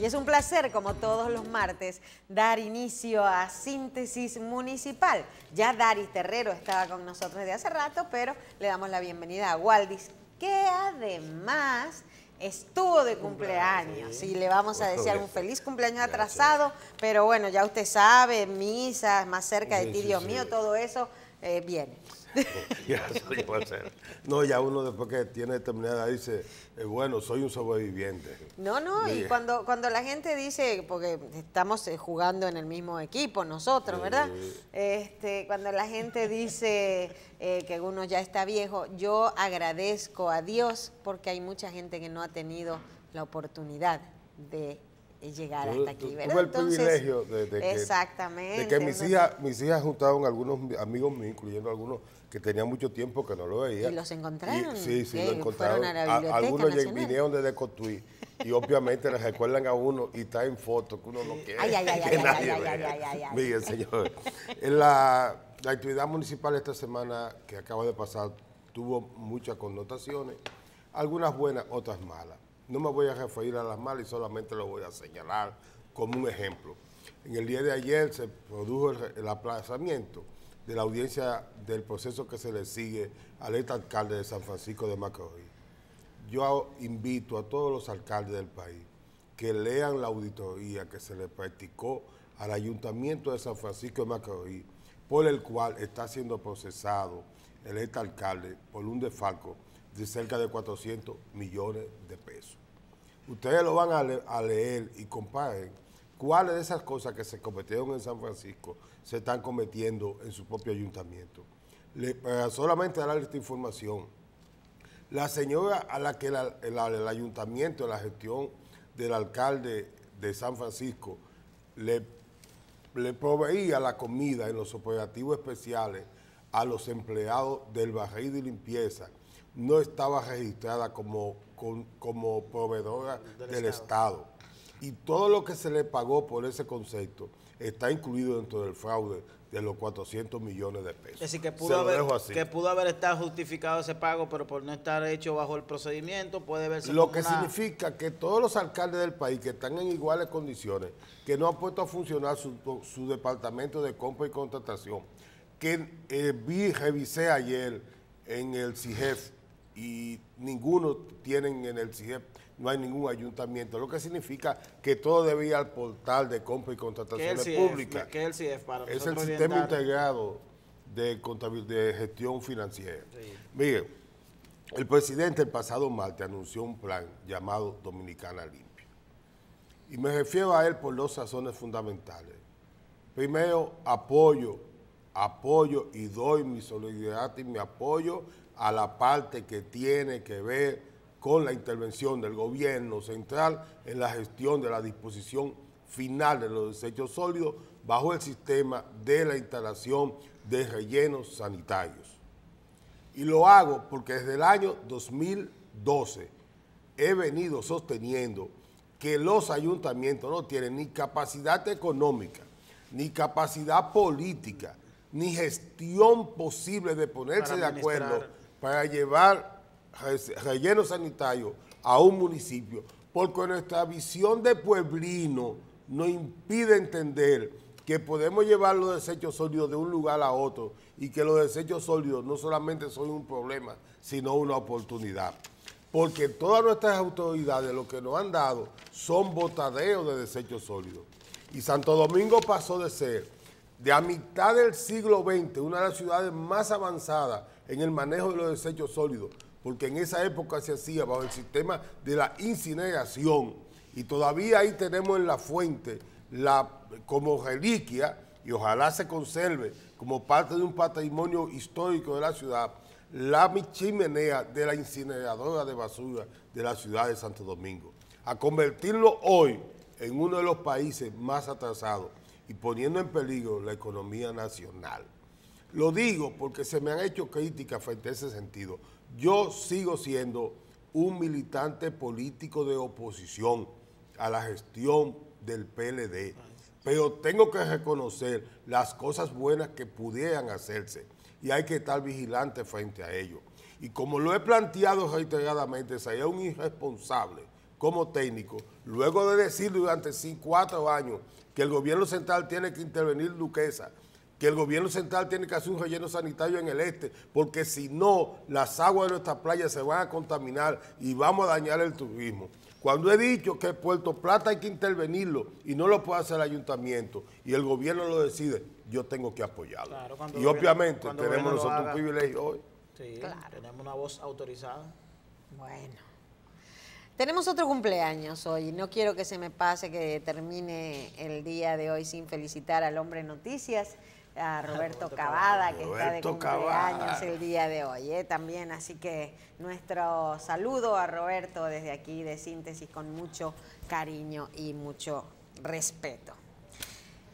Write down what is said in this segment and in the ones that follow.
Y es un placer, como todos los martes, dar inicio a Síntesis Municipal. Ya Daris Terrero estaba con nosotros desde hace rato, pero le damos la bienvenida a Waldis, que además estuvo de cumpleaños. Y le vamos a desear un feliz cumpleaños atrasado, pero bueno, ya usted sabe, misas más cerca de ti, Dios mío, todo eso viene. No, ya uno después que tiene determinada dice, bueno, soy un sobreviviente. No, y cuando la gente dice, porque estamos jugando en el mismo equipo nosotros, ¿verdad? Cuando la gente dice que uno ya está viejo, yo agradezco a Dios porque hay mucha gente que no ha tenido la oportunidad de llegar hasta aquí, ¿verdad? Tuve el privilegio de que mis hijas juntaron algunos amigos míos, incluyendo algunos que tenían mucho tiempo que no lo veía. ¿Y los encontraron? Sí, lo encontraron. Fueron a la Biblioteca Algunos Nacional. Vinieron desde Cotuí y obviamente les recuerdan a uno y está en fotos que uno no quiere Ay. Miren, señor, en la actividad municipal esta semana que acaba de pasar tuvo muchas connotaciones, algunas buenas, otras malas. No me voy a referir a las malas y solamente lo voy a señalar como un ejemplo. En el día de ayer se produjo el aplazamiento de la audiencia del proceso que se le sigue al exalcalde de San Francisco de Macorís. Yo invito a todos los alcaldes del país que lean la auditoría que se le practicó al Ayuntamiento de San Francisco de Macorís, por el cual está siendo procesado el exalcalde por un desfalco de cerca de 400 millones de pesos. Ustedes lo van a leer y comparen cuáles de esas cosas que se cometieron en San Francisco se están cometiendo en su propio ayuntamiento. Para solamente darle esta información, la señora a la que el ayuntamiento, la gestión del alcalde de San Francisco, le proveía la comida en los operativos especiales a los empleados del barrido y limpieza, no estaba registrada como proveedora del Estado. Y todo lo que se le pagó por ese concepto está incluido dentro del fraude de los 400 millones de pesos. Es decir, que pudo haber estado justificado ese pago, pero por no estar hecho bajo el procedimiento puede verse lo que significa que todos los alcaldes del país que están en iguales condiciones, que no han puesto a funcionar su departamento de compra y contratación, que revisé ayer en el CIGEF y ninguno tienen en el CIGEF, no hay ningún ayuntamiento, lo que significa que todo debe ir al portal de compra y contrataciones públicas. ¿Qué es el CIGEF? Es el Sistema Integrado de Gestión Financiera. Sí. Miren, el presidente el pasado martes anunció un plan llamado Dominicana Limpia. Y me refiero a él por dos razones fundamentales. Primero, apoyo y doy mi solidaridad y mi apoyo a la parte que tiene que ver con la intervención del gobierno central en la gestión de la disposición final de los desechos sólidos bajo el sistema de la instalación de rellenos sanitarios. Y lo hago porque desde el año 2012 he venido sosteniendo que los ayuntamientos no tienen ni capacidad económica, ni capacidad política, ni gestión posible de ponerse de acuerdo para llevar relleno sanitario a un municipio, porque nuestra visión de pueblino nos impide entender que podemos llevar los desechos sólidos de un lugar a otro y que los desechos sólidos no solamente son un problema, sino una oportunidad. Porque todas nuestras autoridades lo que nos han dado son botaderos de desechos sólidos. Y Santo Domingo pasó de ser, de a mitad del siglo XX, una de las ciudades más avanzadas en el manejo de los desechos sólidos, porque en esa época se hacía bajo el sistema de la incineración, y todavía ahí tenemos en la fuente como reliquia, y ojalá se conserve como parte de un patrimonio histórico de la ciudad, la chimenea de la incineradora de basura de la ciudad de Santo Domingo. A convertirlo hoy en uno de los países más atrasados y poniendo en peligro la economía nacional. Lo digo porque se me han hecho críticas frente a ese sentido. Yo sigo siendo un militante político de oposición a la gestión del PLD, pero tengo que reconocer las cosas buenas que pudieran hacerse y hay que estar vigilante frente a ello. Y como lo he planteado reiteradamente, sería un irresponsable como técnico, luego de decir durante 4 años que el gobierno central tiene que intervenir Duquesa, que el gobierno central tiene que hacer un relleno sanitario en el este, porque si no, las aguas de nuestras playas se van a contaminar y vamos a dañar el turismo. Cuando he dicho que Puerto Plata hay que intervenirlo y no lo puede hacer el ayuntamiento y el gobierno lo decide, yo tengo que apoyarlo. Claro, y obviamente tenemos nosotros un privilegio hoy. Sí, claro. Tenemos una voz autorizada. Bueno. Tenemos otro cumpleaños hoy. No quiero que se me pase que termine el día de hoy sin felicitar al hombre noticias, a Roberto Cavada, que está de cumpleaños el día de hoy, también. Así que nuestro saludo a Roberto desde aquí de Síntesis con mucho cariño y mucho respeto.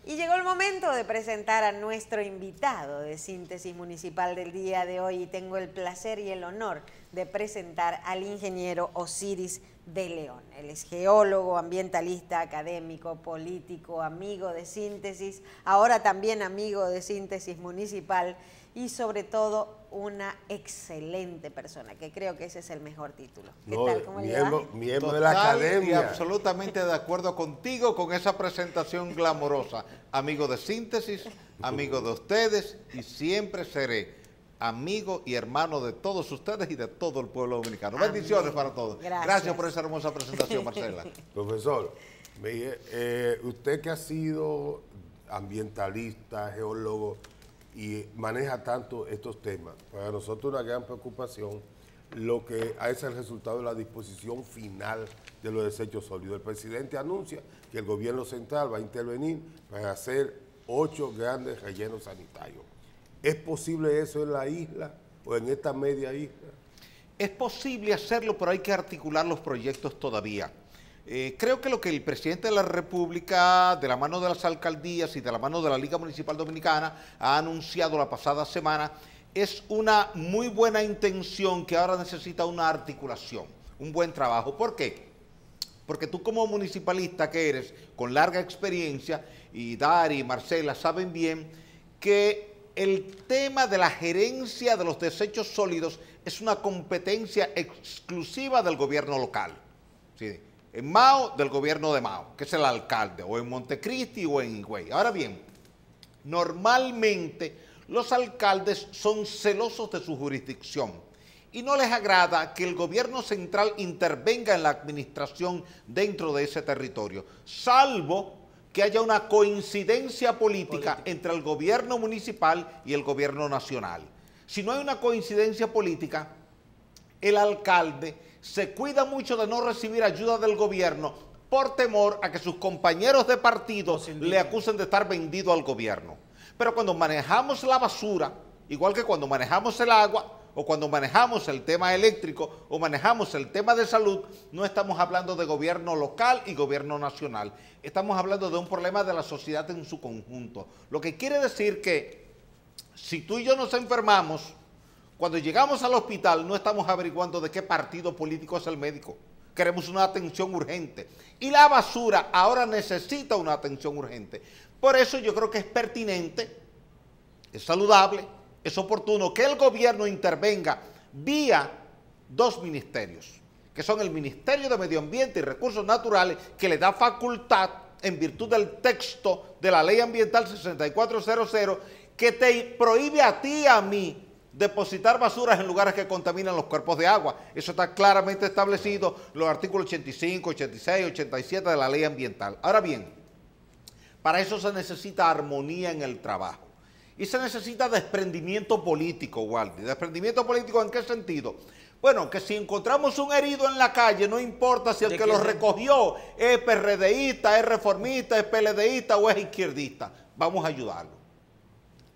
Y llegó el momento de presentar a nuestro invitado de Síntesis Municipal del día de hoy y tengo el placer y el honor de presentar al ingeniero Osiris de León. Él es geólogo, ambientalista, académico, político, amigo de Síntesis, ahora también amigo de Síntesis Municipal y sobre todo una excelente persona, que creo que ese es el mejor título. ¿Qué tal? ¿Cómo le va? Miembro de la academia. Y absolutamente de acuerdo contigo con esa presentación glamorosa. Amigo de Síntesis, amigo de ustedes y siempre seré amigo y hermano de todos ustedes y de todo el pueblo dominicano. Amén. Bendiciones para todos. Gracias por esa hermosa presentación, Marcela. Profesor, usted que ha sido ambientalista, geólogo y maneja tanto estos temas, para nosotros una gran preocupación lo que es el resultado de la disposición final de los desechos sólidos. El presidente anuncia que el gobierno central va a intervenir para hacer 8 grandes rellenos sanitarios. ¿Es posible eso en la isla o en esta media isla? Es posible hacerlo, pero hay que articular los proyectos todavía. Creo que lo que el presidente de la República, de la mano de las alcaldías y de la mano de la Liga Municipal Dominicana, ha anunciado la pasada semana, es una muy buena intención que ahora necesita una articulación, un buen trabajo. ¿Por qué? Porque tú como municipalista que eres, con larga experiencia, y Dari y Marcela saben bien que el tema de la gerencia de los desechos sólidos es una competencia exclusiva del gobierno local. ¿Sí? En Mao, del gobierno de Mao, que es el alcalde, o en Montecristi o en Higüey. Ahora bien, normalmente los alcaldes son celosos de su jurisdicción y no les agrada que el gobierno central intervenga en la administración dentro de ese territorio, salvo que haya una coincidencia política entre el gobierno municipal y el gobierno nacional. Si no hay una coincidencia política, el alcalde se cuida mucho de no recibir ayuda del gobierno por temor a que sus compañeros de partido le acusen de estar vendido al gobierno. Pero cuando manejamos la basura, igual que cuando manejamos el agua, o cuando manejamos el tema eléctrico, o manejamos el tema de salud, no estamos hablando de gobierno local y gobierno nacional. Estamos hablando de un problema de la sociedad en su conjunto. Lo que quiere decir que si tú y yo nos enfermamos, cuando llegamos al hospital no estamos averiguando de qué partido político es el médico. Queremos una atención urgente. Y la basura ahora necesita una atención urgente. Por eso yo creo que es pertinente, es saludable, es oportuno que el gobierno intervenga vía 2 ministerios, que son el Ministerio de Medio Ambiente y Recursos Naturales, que le da facultad, en virtud del texto de la Ley Ambiental 6400, que te prohíbe a ti y a mí depositar basuras en lugares que contaminan los cuerpos de agua. Eso está claramente establecido en los artículos 85, 86, 87 de la Ley Ambiental. Ahora bien, para eso se necesita armonía en el trabajo. Y se necesita desprendimiento político, Waldy. ¿Desprendimiento político en qué sentido? Bueno, que si encontramos un herido en la calle, no importa si el que lo recogió es PRDista, es reformista, es PLDista o es izquierdista. Vamos a ayudarlo.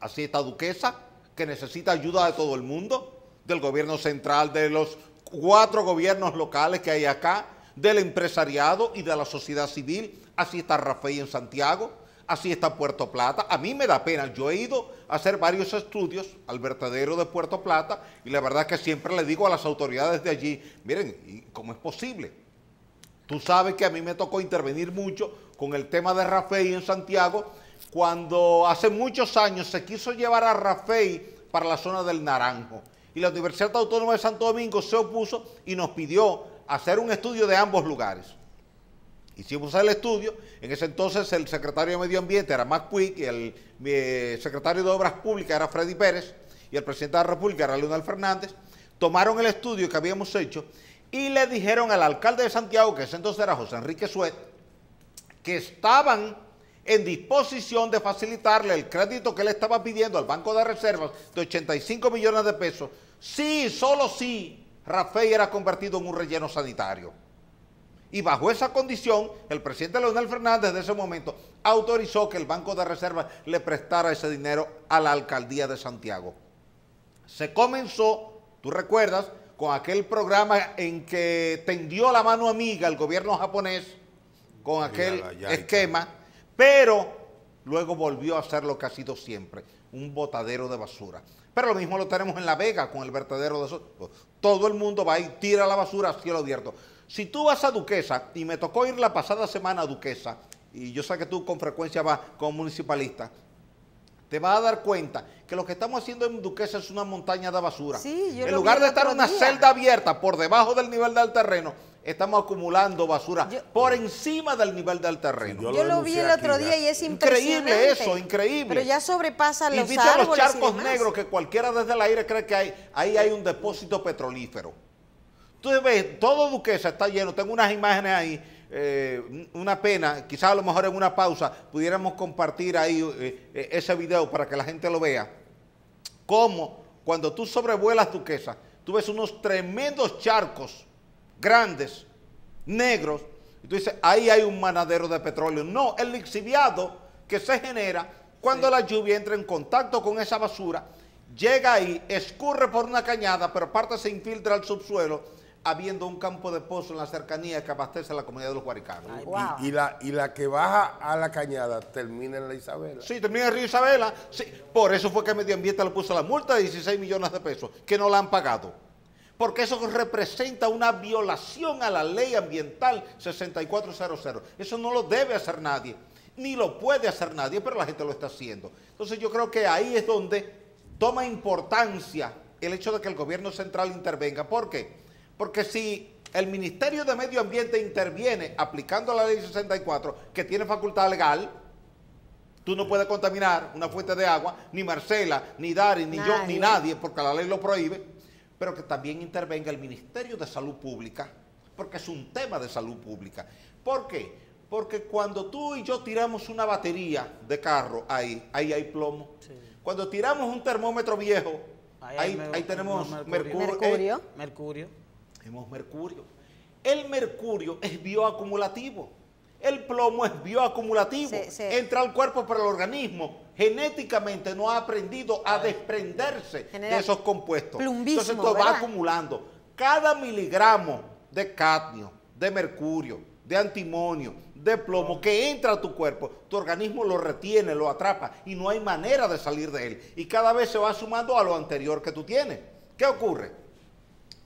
Así está Duquesa, que necesita ayuda de todo el mundo, del gobierno central, de los 4 gobiernos locales que hay acá, del empresariado y de la sociedad civil. Así está Rafael en Santiago, así está Puerto Plata. A mí me da pena, yo he ido a hacer varios estudios al vertedero de Puerto Plata y la verdad es que siempre le digo a las autoridades de allí, miren, ¿cómo es posible? Tú sabes que a mí me tocó intervenir mucho con el tema de Rafael en Santiago, cuando hace muchos años se quiso llevar a Rafael para la zona del Naranjo y la Universidad Autónoma de Santo Domingo se opuso y nos pidió hacer un estudio de ambos lugares. Hicimos el estudio, en ese entonces el secretario de Medio Ambiente era Mac Puig, y el secretario de Obras Públicas era Freddy Pérez, y el presidente de la República era Leonel Fernández. Tomaron el estudio que habíamos hecho y le dijeron al alcalde de Santiago, que ese entonces era José Enrique Suet, que estaban en disposición de facilitarle el crédito que él estaba pidiendo al Banco de Reservas de 85 millones de pesos, sí, solo si Rafael era convertido en un relleno sanitario. Y bajo esa condición, el presidente Leonel Fernández de ese momento autorizó que el Banco de Reservas le prestara ese dinero a la alcaldía de Santiago. Se comenzó, tú recuerdas, con aquel programa en que tendió la mano amiga el gobierno japonés, con aquel esquema, pero luego volvió a ser lo que ha sido siempre, un botadero de basura. Pero lo mismo lo tenemos en La Vega con el vertedero de basura. Todo el mundo va y tira la basura a cielo abierto. Si tú vas a Duquesa, y me tocó ir la pasada semana a Duquesa, y yo sé que tú con frecuencia vas como municipalista, te vas a dar cuenta que lo que estamos haciendo en Duquesa es una montaña de basura. Sí, yo en lo lugar vi de el estar otro una día. celda abierta por debajo del nivel del terreno, estamos acumulando basura por encima del nivel del terreno. Yo lo vi el otro día y es impresionante. Increíble eso, increíble. Pero ya sobrepasa Y los viste árboles los charcos y demás. negros que cualquiera desde el aire cree que ahí hay un depósito petrolífero. Tú ves, todo Duquesa está lleno. Tengo unas imágenes ahí, una pena, quizás a lo mejor en una pausa pudiéramos compartir ahí ese video para que la gente lo vea. Cómo cuando tú sobrevuelas Duquesa, tú ves unos tremendos charcos grandes, negros, y tú dices, ahí hay un manadero de petróleo. No, el lixiviado que se genera cuando la lluvia entra en contacto con esa basura, llega ahí, escurre por una cañada, pero aparte se infiltra al subsuelo, habiendo un campo de pozo en la cercanía que abastece a la comunidad de los guaricanos. Ay, wow. Y la que baja a la cañada termina en la Isabela. Sí, termina en el río Isabela. Sí, por eso fue que Medio Ambiente le puso la multa de 16 millones de pesos, que no la han pagado. Porque eso representa una violación a la ley ambiental 6400. Eso no lo debe hacer nadie, ni lo puede hacer nadie, pero la gente lo está haciendo. Entonces yo creo que ahí es donde toma importancia el hecho de que el gobierno central intervenga. ¿Por qué? Porque si el Ministerio de Medio Ambiente interviene aplicando la ley 64, que tiene facultad legal, tú no puedes contaminar una fuente de agua, ni Marcela, ni Dari, ni yo, ni nadie, porque la ley lo prohíbe, pero que también intervenga el Ministerio de Salud Pública, porque es un tema de salud pública. ¿Por qué? Porque cuando tú y yo tiramos una batería de carro, ahí hay plomo. Sí. Cuando tiramos un termómetro viejo, ahí tenemos mercurio. Tenemos mercurio. El mercurio es bioacumulativo. El plomo es bioacumulativo. Entra al cuerpo, pero el organismo genéticamente no ha aprendido a desprenderse de esos compuestos. Entonces esto va acumulando. Cada miligramo de cadmio, de mercurio, de antimonio, de plomo que entra a tu cuerpo, tu organismo lo retiene, lo atrapa y no hay manera de salir de él. Y cada vez se va sumando a lo anterior que tú tienes. ¿Qué ocurre?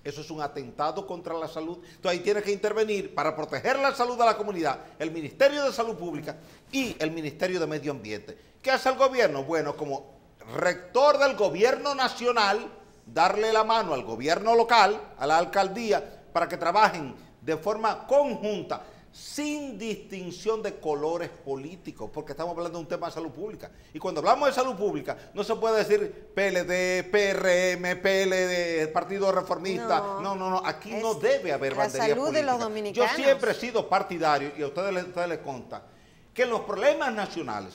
Eso es un atentado contra la salud. Entonces ahí tiene que intervenir para proteger la salud de la comunidad el Ministerio de Salud Pública y el Ministerio de Medio Ambiente. ¿Qué hace el gobierno? Bueno, como rector del gobierno nacional, darle la mano al gobierno local, a la alcaldía, para que trabajen de forma conjunta, sin distinción de colores políticos, porque estamos hablando de un tema de salud pública. Y cuando hablamos de salud pública, no se puede decir PLD, PRM, PLD, Partido Reformista. No, aquí no debe haber bandería política. La salud de los dominicanos. Yo siempre he sido partidario, y a ustedes les consta, que en los problemas nacionales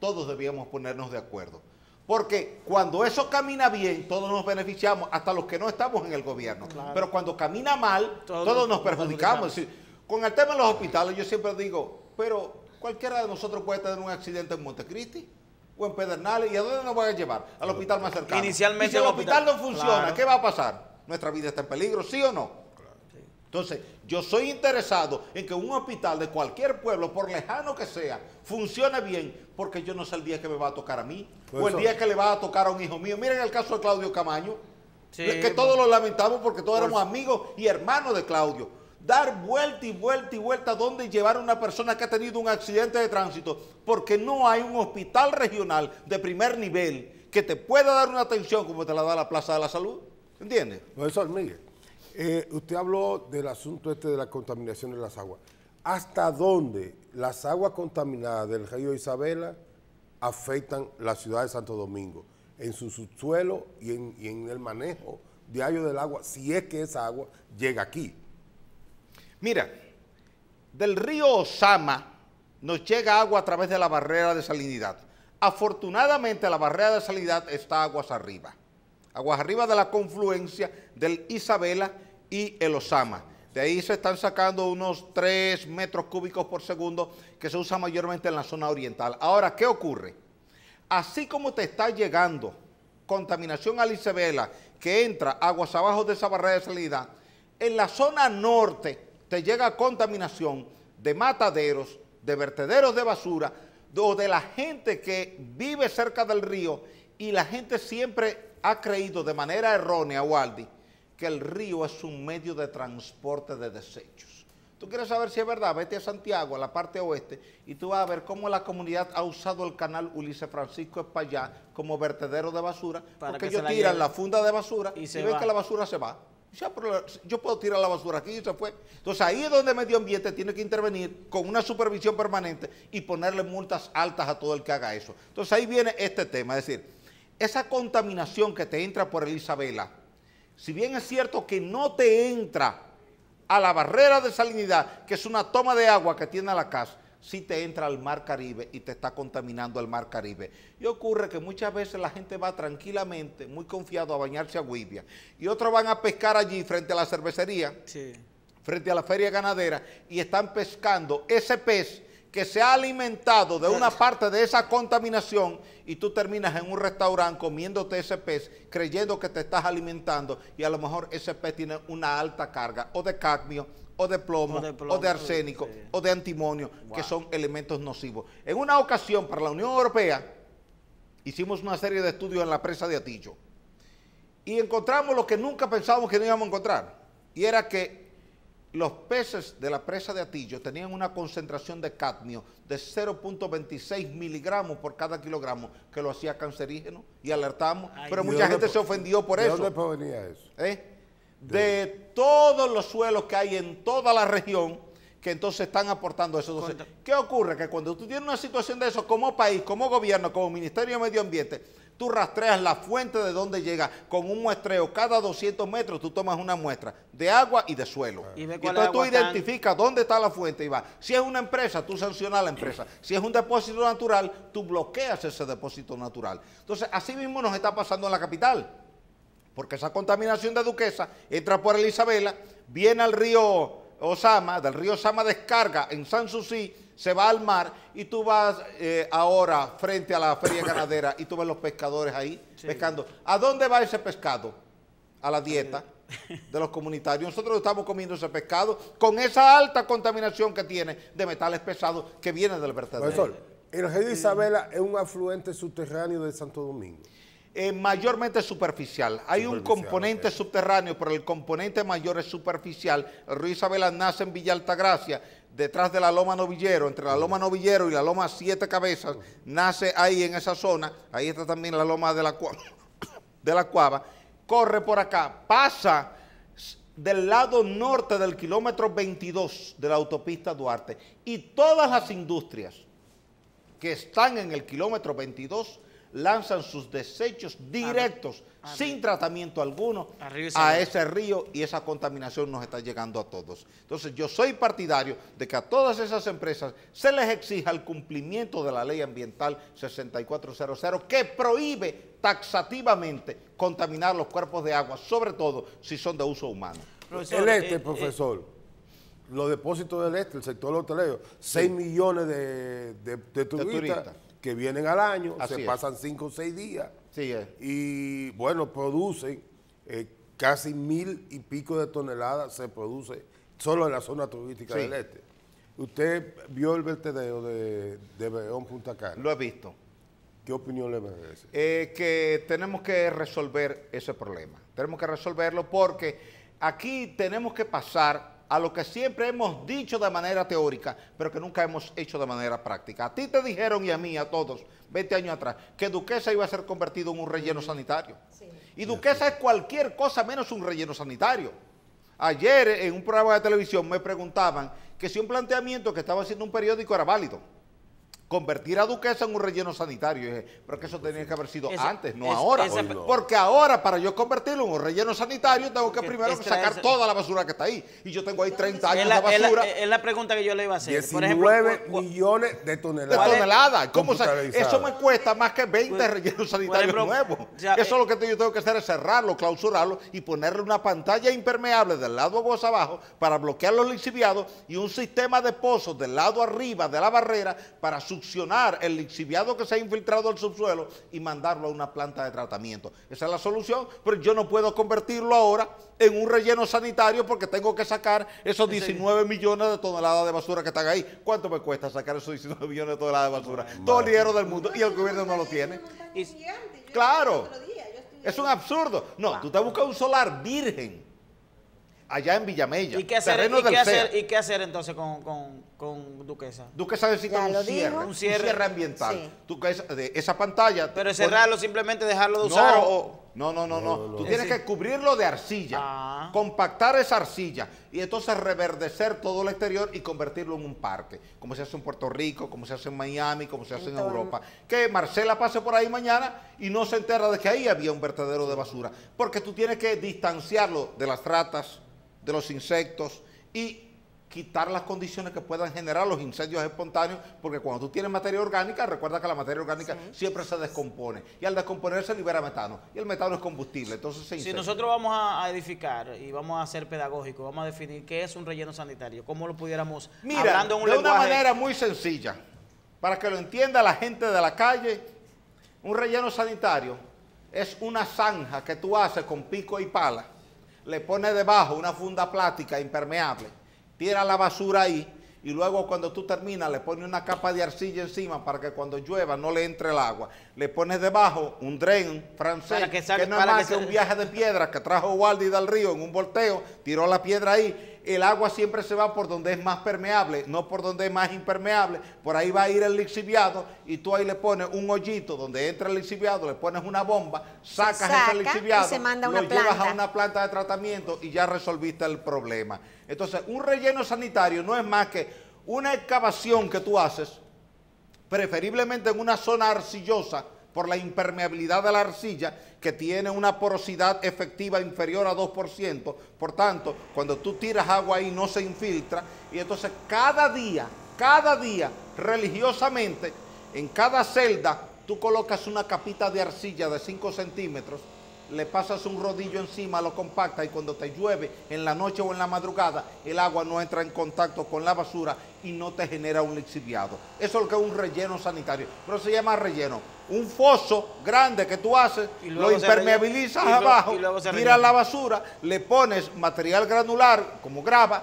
todos debíamos ponernos de acuerdo. Porque cuando eso camina bien, todos nos beneficiamos, hasta los que no estamos en el gobierno. Claro. Pero cuando camina mal, todos nos perjudicamos. Es decir, con el tema de los hospitales, yo siempre digo, pero cualquiera de nosotros puede tener un accidente en Montecristi o en Pedernales, ¿y a dónde nos van a llevar? Al hospital más cercano. Inicialmente y si el hospital no funciona, claro, ¿qué va a pasar? ¿Nuestra vida está en peligro, sí o no? Claro. Entonces, yo soy interesado en que un hospital de cualquier pueblo, por lejano que sea, funcione bien, porque yo no sé el día que me va a tocar a mí, o el día que le va a tocar a un hijo mío. Miren el caso de Claudio Camaño, que todos lo lamentamos porque todos éramos amigos y hermanos de Claudio. Dar vuelta y vuelta y vuelta donde llevar a una persona que ha tenido un accidente de tránsito, porque no hay un hospital regional de primer nivel que te pueda dar una atención como te la da la Plaza de la Salud. ¿Entiendes? Profesor Miguel, Usted habló del asunto este de la contaminación de las aguas. ¿Hasta dónde las aguas contaminadas del río Isabela afectan la ciudad de Santo Domingo? En su subsuelo y en el manejo diario del agua, si es que esa agua llega aquí. Mira, del río Osama nos llega agua a través de la barrera de salinidad. Afortunadamente la barrera de salinidad está aguas arriba de la confluencia del Isabela y el Osama. De ahí se están sacando unos 3 metros cúbicos por segundo que se usa mayormente en la zona oriental. Ahora, ¿qué ocurre? Así como te está llegando contaminación al Isabela, que entra aguas abajo de esa barrera de salinidad, en la zona norte te llega contaminación de mataderos, de vertederos de basura, o de la gente que vive cerca del río, y la gente siempre ha creído de manera errónea, Waldy, que el río es un medio de transporte de desechos. Tú quieres saber si es verdad, vete a Santiago, a la parte oeste, y tú vas a ver cómo la comunidad ha usado el canal Ulises Francisco Espaillá como vertedero de basura, porque ellos tiran la funda de basura y ven que la basura se va. Ya, pero yo puedo tirar la basura aquí y se fue. Entonces ahí es donde el medio ambiente tiene que intervenir con una supervisión permanente y ponerle multas altas a todo el que haga eso. Entonces ahí viene este tema, es decir, esa contaminación que te entra por el Isabela, si bien es cierto que no te entra a la barrera de salinidad, que es una toma de agua que tiene la casa, sí te entra al mar Caribe y te está contaminando el mar Caribe. Y ocurre que muchas veces la gente va tranquilamente, muy confiado, a bañarse a Guibia, y otros van a pescar allí frente a la cervecería, frente a la feria ganadera, y están pescando ese pez que se ha alimentado de una parte de esa contaminación, y tú terminas en un restaurante comiéndote ese pez, creyendo que te estás alimentando, y a lo mejor ese pez tiene una alta carga o de cadmio, o de plomo, o de arsénico, o de antimonio, que son elementos nocivos. En una ocasión, para la Unión Europea, hicimos una serie de estudios en la presa de Atillo, y encontramos lo que nunca pensábamos que no íbamos a encontrar, y era que los peces de la presa de Atillo tenían una concentración de cadmio de 0.26 miligramos por cada kilogramo, que lo hacía cancerígeno, y alertamos, pero mucha gente se ofendió por eso. ¿De dónde provenía eso? De todos los suelos que hay en toda la región, que entonces están aportando eso. Entonces, ¿qué ocurre? Que cuando tú tienes una situación de eso, como país, como gobierno, como Ministerio de Medio Ambiente, tú rastreas la fuente de donde llega con un muestreo. Cada 200 metros tú tomas una muestra de agua y de suelo. Y entonces tú identificas dónde está la fuente y vas. Si es una empresa, tú sancionas a la empresa. Si es un depósito natural, tú bloqueas ese depósito natural. Entonces, así mismo nos está pasando en la capital. Porque esa contaminación de Duquesa entra por el Isabela, viene al río Osama, del río Osama descarga en Sanssouci, se va al mar, y tú vas ahora frente a la feria ganadera y tú ves los pescadores ahí pescando. ¿A dónde va ese pescado? A la dieta de los comunitarios. Nosotros estamos comiendo ese pescado con esa alta contaminación que tiene de metales pesados que viene del vertedero. Profesor, el río Isabela es un afluente subterráneo de Santo Domingo. Mayormente superficial. Hay un componente subterráneo, pero el componente mayor es superficial. El río Isabela nace en Villa Altagracia, detrás de la Loma Novillero, entre la Loma Novillero y la Loma Siete Cabezas, nace ahí en esa zona. Ahí está también la Loma de la Cuava. Corre por acá, pasa del lado norte del kilómetro 22 de la autopista Duarte, y todas las industrias que están en el kilómetro 22 lanzan sus desechos directos, sin tratamiento alguno, a ese río, y esa contaminación nos está llegando a todos. Entonces yo soy partidario de que a todas esas empresas se les exija el cumplimiento de la ley ambiental 6400, que prohíbe taxativamente contaminar los cuerpos de agua, sobre todo si son de uso humano. Profesor, profesor, los depósitos del el sector hotelero, 6 millones de turistas que vienen al año, se pasan 5 o 6 días, y bueno, producen casi 1000 y pico de toneladas, se produce solo en la zona turística del este. ¿Usted vio el vertedero de Berón Punta Cana? Lo he visto. ¿Qué opinión le merece? Que tenemos que resolver ese problema. Tenemos que resolverlo porque aquí tenemos que pasar a lo que siempre hemos dicho de manera teórica, pero que nunca hemos hecho de manera práctica. A ti te dijeron, y a mí, a todos, 20 años atrás, que Duquesa iba a ser convertido en un relleno sanitario. Y Duquesa es cualquier cosa menos un relleno sanitario. Ayer en un programa de televisión me preguntaban que si un planteamiento que estaba haciendo un periódico era válido. Convertir a Duquesa en un relleno sanitario. Y dije, pero que eso tenía que haber sido antes, no ahora. no. Porque ahora, para yo convertirlo en un relleno sanitario, tengo que primero sacar toda la basura que está ahí. Y yo tengo ahí 30 años de basura. Es la pregunta que yo le iba a hacer. 19 millones de toneladas. De toneladas. ¿Cómo eso me cuesta más que 20 rellenos sanitarios nuevos. Eso es lo que yo tengo que hacer, es cerrarlo, clausurarlo y ponerle una pantalla impermeable del lado aguas abajo para bloquear los lixiviados y un sistema de pozos del lado arriba de la barrera para succionar el lixiviado que se ha infiltrado al subsuelo y mandarlo a una planta de tratamiento. Esa es la solución, pero yo no puedo convertirlo ahora en un relleno sanitario porque tengo que sacar esos 19 millones de toneladas de basura que están ahí. ¿Cuánto me cuesta sacar esos 19 millones de toneladas de basura? Todo el dinero del mundo y el gobierno no lo tiene. Claro, es un absurdo. No, tú te buscas un solar virgen allá en Villamella. ¿Y qué hacer entonces con Duquesa? Duquesa necesita un cierre ambiental. Sí. Duquesa, esa pantalla. Pero cerrarlo, simplemente dejarlo de usar. No. Tú tienes que cubrirlo de arcilla, compactar esa arcilla y entonces reverdecer todo el exterior y convertirlo en un parque, como se hace en Puerto Rico, como se hace en Miami, como se hace en Europa. Que Marcela pase por ahí mañana y no se entera de que ahí había un vertedero de basura, porque tú tienes que distanciarlo de las ratas, de los insectos y quitar las condiciones que puedan generar los incendios espontáneos, porque cuando tú tienes materia orgánica, recuerda que la materia orgánica siempre se descompone, y al descomponerse libera metano, y el metano es combustible, entonces se incendia. Si nosotros vamos a edificar y vamos a ser pedagógicos, vamos a definir qué es un relleno sanitario, ¿cómo lo pudiéramos, hablando en un lenguaje? Una manera muy sencilla, para que lo entienda la gente de la calle, un relleno sanitario es una zanja que tú haces con pico y pala, le pones debajo una funda plástica impermeable, tira la basura ahí y luego cuando tú terminas le pones una capa de arcilla encima para que cuando llueva no le entre el agua. Le pones debajo un dren francés, que no es más que un viaje de piedra que trajo Waldi del río en un volteo, tiró la piedra ahí. El agua siempre se va por donde es más permeable, no por donde es más impermeable. Por ahí va a ir el lixiviado y tú ahí le pones un hoyito donde entra el lixiviado, le pones una bomba, sacas ese lixiviado, lo llevas a una planta de tratamiento y ya resolviste el problema. Entonces, un relleno sanitario no es más que una excavación que tú haces, preferiblemente en una zona arcillosa, por la impermeabilidad de la arcilla, que tiene una porosidad efectiva inferior a 2%, por tanto, cuando tú tiras agua ahí no se infiltra, y entonces cada día, religiosamente, en cada celda, tú colocas una capita de arcilla de 5 centímetros, le pasas un rodillo encima, lo compactas y cuando te llueve en la noche o en la madrugada, el agua no entra en contacto con la basura y no te genera un lixiviado. Eso es lo que es un relleno sanitario, pero se llama relleno. Un foso grande que tú haces, lo impermeabilizas abajo, tiras la basura, le pones material granular como grava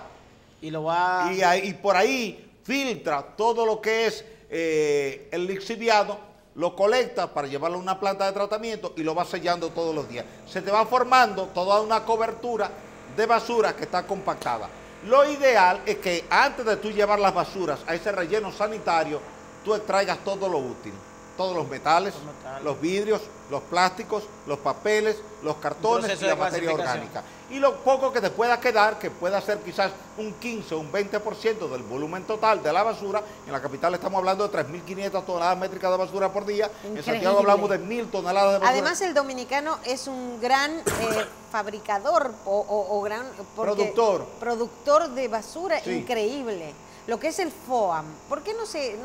y por ahí filtra todo lo que es el lixiviado, lo colecta para llevarlo a una planta de tratamiento y lo va sellando todos los días. Se te va formando toda una cobertura de basura que está compactada. Lo ideal es que antes de tú llevar las basuras a ese relleno sanitario, tú extraigas todo lo útil. Todos los metales, los vidrios, los plásticos, los papeles, los cartones y la materia orgánica. Y lo poco que te pueda quedar, que pueda ser quizás un 15 o un 20% del volumen total de la basura. En la capital estamos hablando de 3.500 toneladas métricas de basura por día. Increíble. En Santiago hablamos de 1.000 toneladas de basura. Además, el dominicano es un gran fabricador o gran productor de basura, increíble. Lo que es el FOAM, ¿por qué no se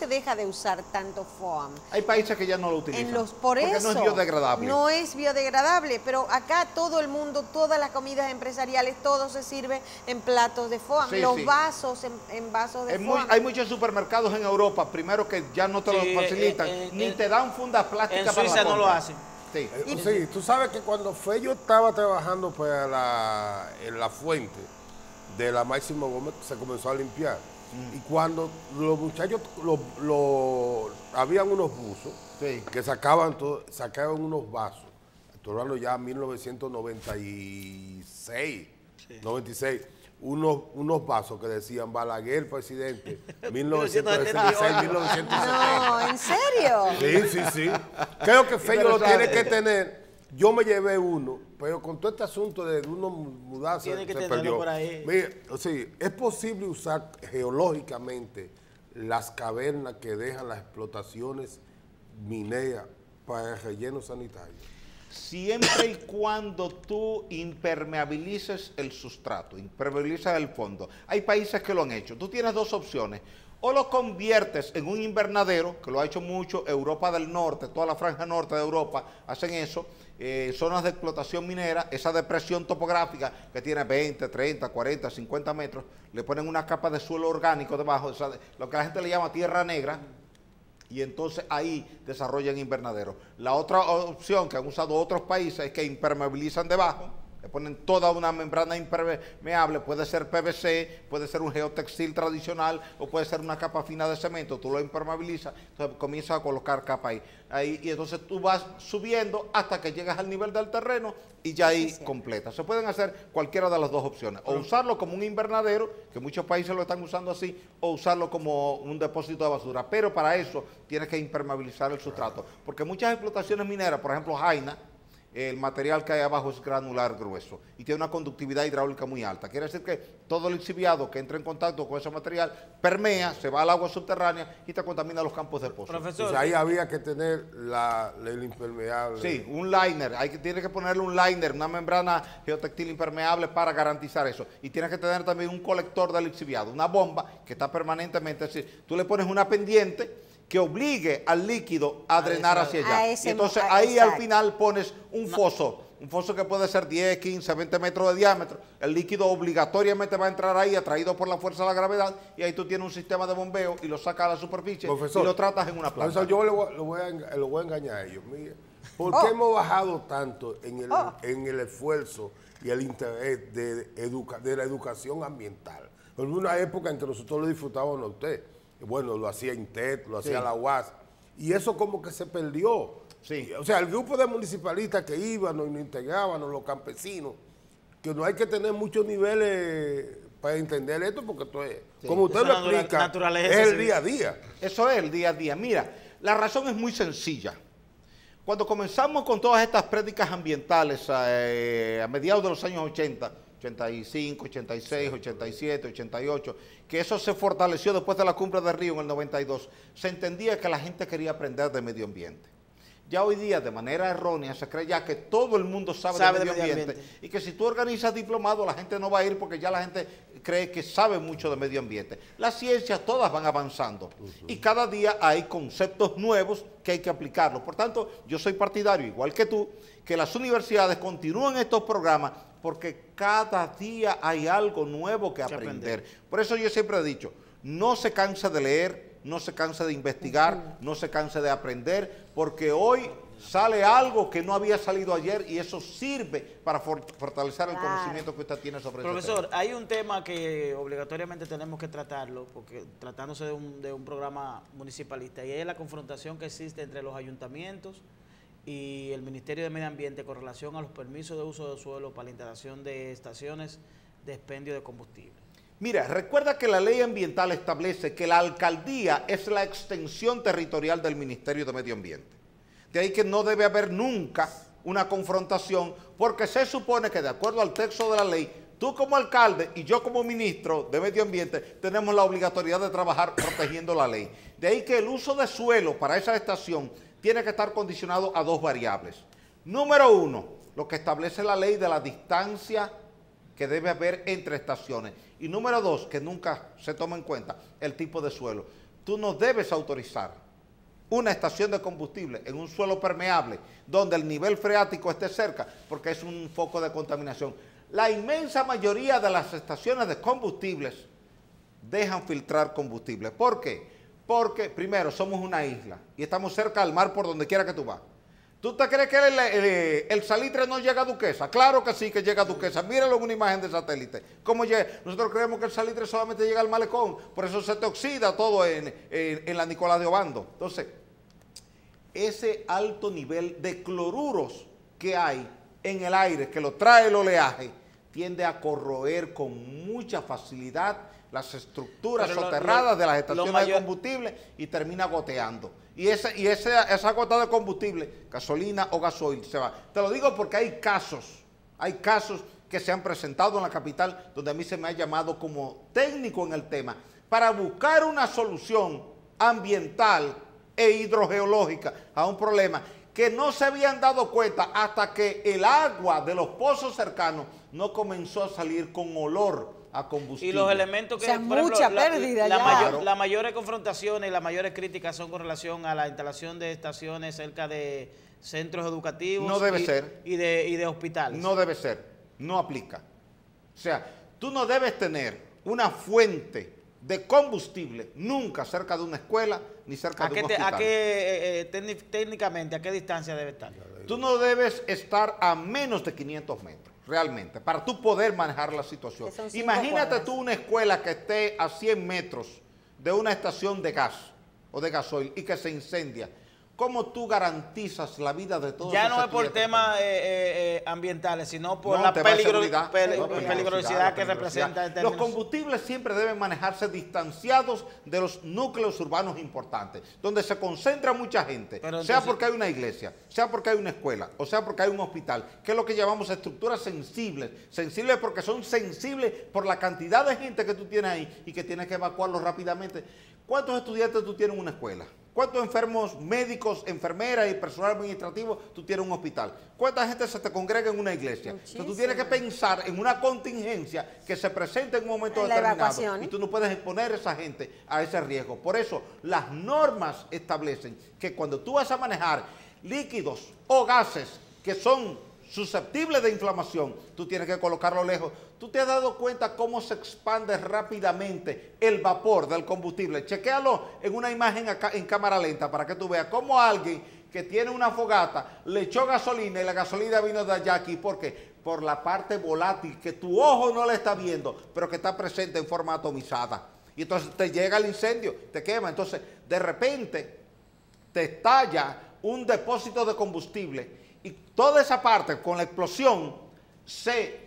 deja de usar tanto FOAM? Hay países que ya no lo utilizan. Porque no es biodegradable. No es biodegradable, pero acá todo el mundo, todas las comidas empresariales, todo se sirve en platos de FOAM. Los vasos en vasos de FOAM. Hay muchos supermercados en Europa, primero que ya no te lo facilitan, ni te dan fundas plásticas para la compra. En Suiza no lo hacen. Sí, tú sabes que cuando yo estaba trabajando en la fuente de la Máximo Gómez, se comenzó a limpiar. Y cuando los muchachos, habían unos buzos que sacaban unos vasos, estoy hablando ya 1996, 96, unos vasos que decían Balaguer, presidente, 1966, 1970. No, ¿en serio? Sí. Creo que Fello lo tiene que tener. yo me llevé uno, pero con todo este asunto de uno mudarse, Tiene que se tenerlo perdió. por ahí. Mira, o sea, es posible usar geológicamente las cavernas que dejan las explotaciones mineras para el relleno sanitario. Siempre y cuando tú impermeabilices el sustrato, impermeabilizas el fondo. Hay países que lo han hecho. Tú tienes dos opciones. O lo conviertes en un invernadero, que lo ha hecho mucho Europa del Norte, toda la franja norte de Europa hacen eso, zonas de explotación minera, esa depresión topográfica que tiene 20, 30, 40, 50 metros, le ponen una capa de suelo orgánico debajo, lo que la gente le llama tierra negra, y entonces ahí desarrollan invernaderos. La otra opción que han usado otros países es que impermeabilizan debajo, le ponen toda una membrana impermeable, puede ser PVC, puede ser un geotextil tradicional o puede ser una capa fina de cemento, tú lo impermeabilizas, entonces comienzas a colocar capa ahí y entonces tú vas subiendo hasta que llegas al nivel del terreno y ya ahí completa. Se pueden hacer cualquiera de las dos opciones, o usarlo como un invernadero, que muchos países lo están usando así, o usarlo como un depósito de basura, pero para eso tienes que impermeabilizar el sustrato, porque muchas explotaciones mineras, por ejemplo Jaina, el material que hay abajo es granular grueso y tiene una conductividad hidráulica muy alta. Quiere decir que todo el lixiviado que entra en contacto con ese material permea, se va al agua subterránea y te contamina los campos de pozo. Profesor, Entonces ahí había que tener el impermeable. Sí, un liner, tiene que ponerle un liner, una membrana geotextil impermeable para garantizar eso. Y tienes que tener también un colector de lixiviado, una bomba que está permanentemente, es decir, tú le pones una pendiente que obligue al líquido a drenar hacia allá. Y entonces ahí al final pones un foso que puede ser 10, 15, 20 metros de diámetro. El líquido obligatoriamente va a entrar ahí, atraído por la fuerza de la gravedad, y ahí tú tienes un sistema de bombeo y lo sacas a la superficie, profesor, y lo tratas en una planta. Profesor, yo lo voy a engañar a ellos. Mire, ¿por qué hemos bajado tanto en el esfuerzo y el interés de la educación ambiental? Hubo una época en que nosotros lo disfrutábamos a usted. Bueno, lo hacía INTET, lo hacía la UAS, y eso como que se perdió. Sí. O sea, el grupo de municipalistas que iban y nos integraban, los campesinos, que no hay que tener muchos niveles para entender esto, porque esto es, como usted lo explica, es el día a día. Eso es el día a día. Mira, la razón es muy sencilla. Cuando comenzamos con todas estas prédicas ambientales a mediados de los años 80, 85, 86, 87, 88, que eso se fortaleció después de la cumbre de Río en el 92, se entendía que la gente quería aprender de medio ambiente. Ya hoy día, de manera errónea, se cree ya que todo el mundo sabe de medio ambiente y que si tú organizas diplomado, la gente no va a ir porque ya la gente cree que sabe mucho de medio ambiente. Las ciencias todas van avanzando y cada día hay conceptos nuevos que hay que aplicarlos. Por tanto, yo soy partidario, igual que tú, que las universidades continúen estos programas porque cada día hay algo nuevo que aprender. Por eso yo siempre he dicho, no se canse de leer, no se canse de investigar, no se canse de aprender, porque hoy sale algo que no había salido ayer y eso sirve para fortalecer el conocimiento que usted tiene sobre eso. Profesor, hay un tema que obligatoriamente tenemos que tratarlo, porque tratándose de un programa municipalista, y es la confrontación que existe entre los ayuntamientos y el Ministerio de Medio Ambiente con relación a los permisos de uso de suelo para la instalación de estaciones de expendio de combustible. Mira, recuerda que la ley ambiental establece que la alcaldía es la extensión territorial del Ministerio de Medio Ambiente. De ahí que no debe haber nunca una confrontación, porque se supone que de acuerdo al texto de la ley, tú como alcalde y yo como ministro de Medio Ambiente tenemos la obligatoriedad de trabajar protegiendo la ley. De ahí que el uso de suelo para esa estación tiene que estar condicionado a dos variables. Número uno, lo que establece la ley de la distancia que debe haber entre estaciones. Y número dos, que nunca se toma en cuenta, el tipo de suelo. Tú no debes autorizar una estación de combustible en un suelo permeable donde el nivel freático esté cerca, porque es un foco de contaminación. La inmensa mayoría de las estaciones de combustibles dejan filtrar combustible. ¿Por qué? Porque, primero, somos una isla y estamos cerca al mar por donde quiera que tú vas. ¿Tú te crees que el salitre no llega a Duquesa? Claro que sí que llega a Duquesa. Míralo en una imagen de satélite. ¿Cómo llega? Nosotros creemos que el salitre solamente llega al malecón. Por eso se te oxida todo en la Nicolás de Obando. Entonces, ese alto nivel de cloruros que hay en el aire, que lo trae el oleaje, tiende a corroer con mucha facilidad las estructuras Pero soterradas de las estaciones de mayor... combustible y termina goteando. Y esa gota de combustible, gasolina o gasoil, se va. Te lo digo porque hay casos que se han presentado en la capital donde a mí se me ha llamado como técnico en el tema para buscar una solución ambiental e hidrogeológica a un problema que no se habían dado cuenta hasta que el agua de los pozos cercanos no comenzó a salir con olor a combustible. Y los elementos que, o sea, por ejemplo, mucha pérdida ya. las mayores confrontaciones y las mayores críticas son con relación a la instalación de estaciones cerca de centros educativos. No debe ser. Y de hospitales. No debe ser, no aplica. O sea, tú no debes tener una fuente de combustible nunca cerca de una escuela ni cerca de un hospital. Técnicamente, ¿a qué distancia debe estar? Tú no debes estar a menos de 500 metros, realmente, para tú poder manejar la situación. Imagínate cuadras. tú una escuela que esté a 100 metros de una estación de gas o de gasoil y que se incendia. ¿Cómo tú garantizas la vida de todos? Ya no es por temas ambientales, sino por No, la tema de seguridad, peligrosidad que representa. En Los términos... combustibles siempre deben manejarse distanciados de los núcleos urbanos importantes, donde se concentra mucha gente, Pero sea entonces... porque hay una iglesia, sea porque hay una escuela, o sea porque hay un hospital, que es lo que llamamos estructuras sensibles. Sensibles porque son sensibles por la cantidad de gente que tú tienes ahí y que tienes que evacuarlos rápidamente. ¿Cuántos estudiantes tú tienes en una escuela? ¿Cuántos enfermos, médicos, enfermeras y personal administrativo tú tienes en un hospital? ¿Cuánta gente se te congrega en una iglesia? Entonces tú tienes que pensar en una contingencia que se presente en un momento determinado. Y tú no puedes exponer a esa gente a ese riesgo. Por eso las normas establecen que cuando tú vas a manejar líquidos o gases que son susceptibles de inflamación, tú tienes que colocarlo lejos. ¿Tú te has dado cuenta cómo se expande rápidamente el vapor del combustible? Chequéalo en una imagen acá, en cámara lenta para que tú veas cómo alguien que tiene una fogata le echó gasolina y la gasolina vino de allá aquí. ¿Por qué? Por la parte volátil que tu ojo no la está viendo, pero que está presente en forma atomizada. Y entonces te llega el incendio, te quema. Entonces, de repente, te estalla un depósito de combustible y toda esa parte con la explosión se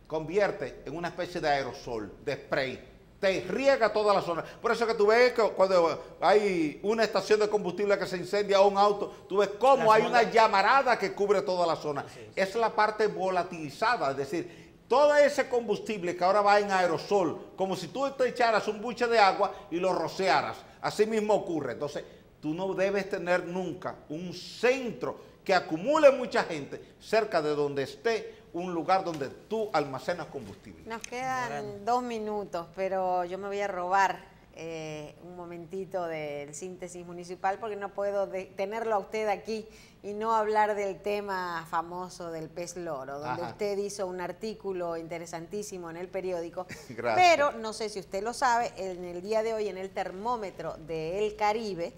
convierte en una especie de aerosol, de spray. Te riega toda la zona. Por eso que tú ves que cuando hay una estación de combustible que se incendia o un auto, tú ves cómo hay una llamarada que cubre toda la zona. Es la parte volatilizada, es decir, todo ese combustible que ahora va en aerosol, como si tú te echaras un buche de agua y lo rociaras. Así mismo ocurre. Entonces, tú no debes tener nunca un centro que acumule mucha gente cerca de donde esté un lugar donde tú almacenas combustible. Nos quedan 2 minutos, pero yo me voy a robar un momentito del síntesis municipal porque no puedo tenerlo a usted aquí y no hablar del tema famoso del pez loro, donde usted hizo un artículo interesantísimo en el periódico. Gracias. Pero no sé si usted lo sabe, en el día de hoy en el termómetro del Caribe,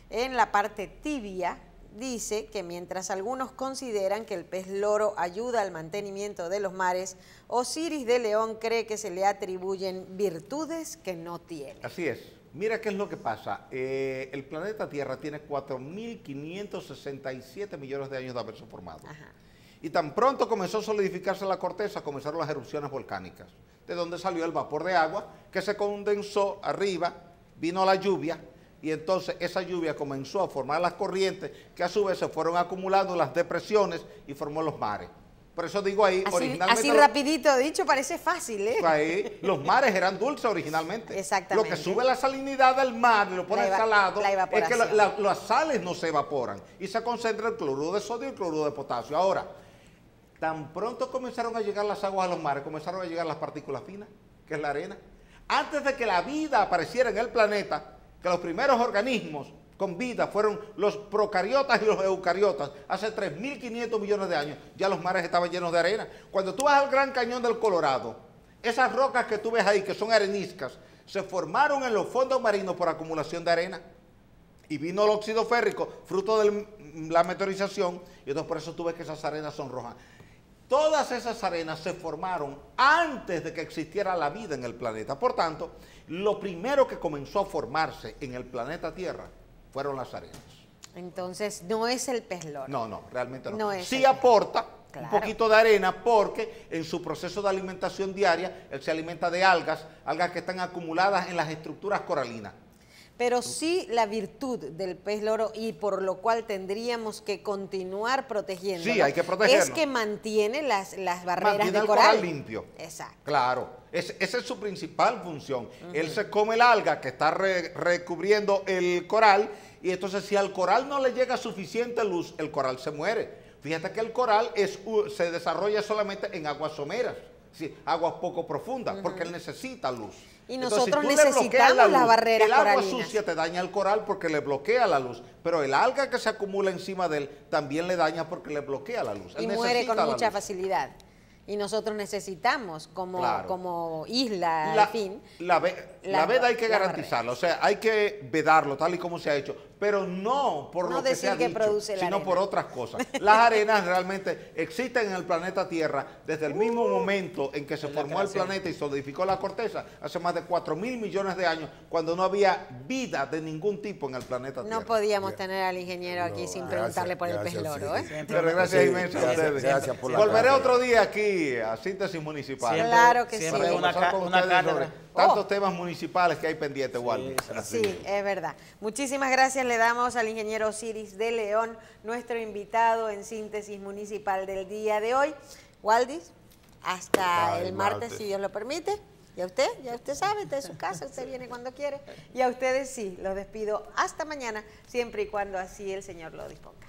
en la parte tibia, dice que mientras algunos consideran que el pez loro ayuda al mantenimiento de los mares, Osiris de León cree que se le atribuyen virtudes que no tiene. Así es. Mira qué es lo que pasa. El planeta Tierra tiene 4.567 millones de años de haberse formado. Y tan pronto comenzó a solidificarse la corteza, comenzaron las erupciones volcánicas, de donde salió el vapor de agua que se condensó arriba, vino la lluvia, y entonces esa lluvia comenzó a formar las corrientes que a su vez se fueron acumulando las depresiones y formó los mares. Por eso digo ahí, originalmente... Así rapidito dicho, parece fácil, ¿eh? Ahí, los mares eran dulces originalmente. Exactamente. Lo que sube la salinidad del mar y lo pone salado es que las sales no se evaporan y se concentra el cloruro de sodio y el cloruro de potasio. Ahora, tan pronto comenzaron a llegar las aguas a los mares, comenzaron a llegar las partículas finas, que es la arena. Antes de que la vida apareciera en el planeta, que los primeros organismos con vida fueron los procariotas y los eucariotas, hace 3.500 millones de años, ya los mares estaban llenos de arena. Cuando tú vas al Gran Cañón del Colorado, esas rocas que tú ves ahí, que son areniscas, se formaron en los fondos marinos por acumulación de arena. Y vino el óxido férrico, fruto de la meteorización, y entonces por eso tú ves que esas arenas son rojas. Todas esas arenas se formaron antes de que existiera la vida en el planeta. Por tanto, lo primero que comenzó a formarse en el planeta Tierra fueron las arenas. Entonces, no es el pez loro. No, realmente no. No es sí aporta Claro. un poquito de arena, porque en su proceso de alimentación diaria, él se alimenta de algas que están acumuladas en las estructuras coralinas. Pero sí la virtud del pez loro, y por lo cual tendríamos que continuar protegiéndolo, Sí, hay que protegerlo. es que mantiene las barreras Mantiene de el coral. coral limpio. Exacto. Claro, esa es su principal función. Él se come el alga que está recubriendo el coral, y entonces si al coral no le llega suficiente luz, el coral se muere. Fíjate que el coral se desarrolla solamente en aguas someras, ¿sí? Aguas poco profundas, porque él necesita luz. Y Entonces, nosotros si tú le bloqueas necesitamos la luz, las barreras el agua coralinas. sucia te daña el coral porque le bloquea la luz, pero el alga que se acumula encima de él también le daña porque le bloquea la luz. Él Y muere necesita con la mucha luz. facilidad. Y nosotros necesitamos, como, Claro. como isla, al fin. La veda hay que la garantizarla, o sea, hay que vedarlo tal y como se ha hecho, pero no por No lo que decir se ha que dicho, produce la sino arena. por otras cosas. Las arenas realmente existen en el planeta Tierra desde el mismo momento en que se formó el planeta y solidificó la corteza, hace más de 4.000 millones de años, cuando no había vida de ningún tipo en el planeta Tierra. No podíamos tener al ingeniero aquí No, sin gracias, preguntarle por el pez gracias, loro, sí. ¿eh? Pero gracias Sí, inmensas a gracias, ustedes. gracias por la Volveré cátedra. otro día aquí a Síntesis Municipal. Siempre- Claro que sí. siempre Para una conversar con una ustedes sobre cátedra. tantos Oh. temas municipales que hay pendientes, Waldo. Sí, es verdad. Muchísimas gracias le damos al ingeniero Osiris de León, nuestro invitado en Síntesis Municipal del día de hoy. Waldis, hasta el martes, si Dios lo permite. Y a usted, ya usted sabe, está en su casa, usted viene cuando quiere. Y a ustedes sí, los despido hasta mañana, siempre y cuando así el Señor lo disponga.